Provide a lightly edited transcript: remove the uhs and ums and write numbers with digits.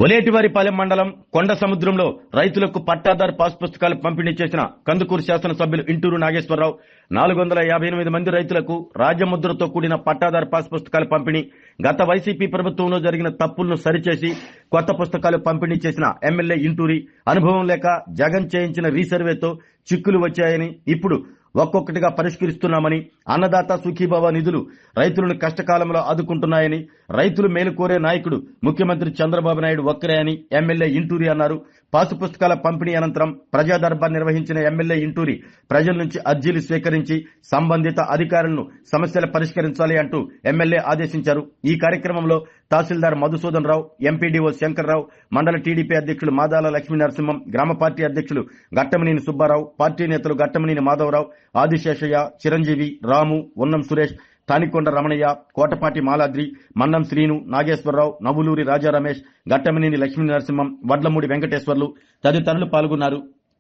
ఒలేటివారిపాలెం మండలం కొండ సముద్రంలో రైతులకు పట్టాదారు పాస్ పుస్తకాలు పంపిణీ చేసిన కందుకూరు శాసనసభ్యులు ఇంటూరు నాగేశ్వరరావు 458 మంది రైతులకు రాజముద్రతో కూడిన పట్టాదారు పాస్ పుస్తకాలు పంపిణీ. గత వైసీపీ ప్రభుత్వంలో జరిగిన తప్పులను సరిచేసి కొత్త పుస్తకాలు పంపిణీ చేసిన ఎమ్మెల్యే ఇంటూరి అనుభవం లేక జగన్ చేయించిన రీసర్వేతో చిక్కులు వచ్చాయని, ఇప్పుడు ఒక్కొక్కటిగా పరిష్కరిస్తున్నామని, అన్నదాత సుఖీభవ నిధులు రైతులను కష్టకాలంలో ఆదుకుంటున్నాయని, రైతులు మేలు కోరే నాయకుడు ముఖ్యమంత్రి చంద్రబాబు నాయుడు ఒక్కరే అని ఎమ్మెల్యే ఇంటూరి అన్నారు. పాసు పుస్తకాల పంపిణీ అనంతరం ప్రజా దర్బార్ నిర్వహించిన ఎమ్మెల్యే ఇంటూరి ప్రజల నుంచి అర్జీలు స్వీకరించి సంబంధిత అధికారులను సమస్యలు పరిష్కరించాలి అంటూ ఎమ్మెల్యే ఆదేశించారు. ఈ కార్యక్రమంలో తహసీల్దార్ మధుసూదన్ రావు, ఎంపీడీఓ శంకర్రావు, మండల టీడీపీ అధ్యక్షులు మాదాల లక్ష్మీ నరసింహం, గ్రామ పార్టీ అధ్యక్షులు గట్టమనేని సుబ్బారావు, పార్టీ నేతలు గట్టమనేని మాధవరావు, ఆదిశేషయ్య, చిరంజీవి, రాము, ఉన్నం సురేష్, తానికొండ రమణయ్య, కోటపాటి మాలాద్రి, మన్నం శ్రీను, నాగేశ్వరరావు, నవ్వులూరి రాజా రమేష్, గట్టమనేని లక్ష్మీ నరసింహం, వడ్లమూడి వెంకటేశ్వర్లు తదితరులు పాల్గొన్నారు.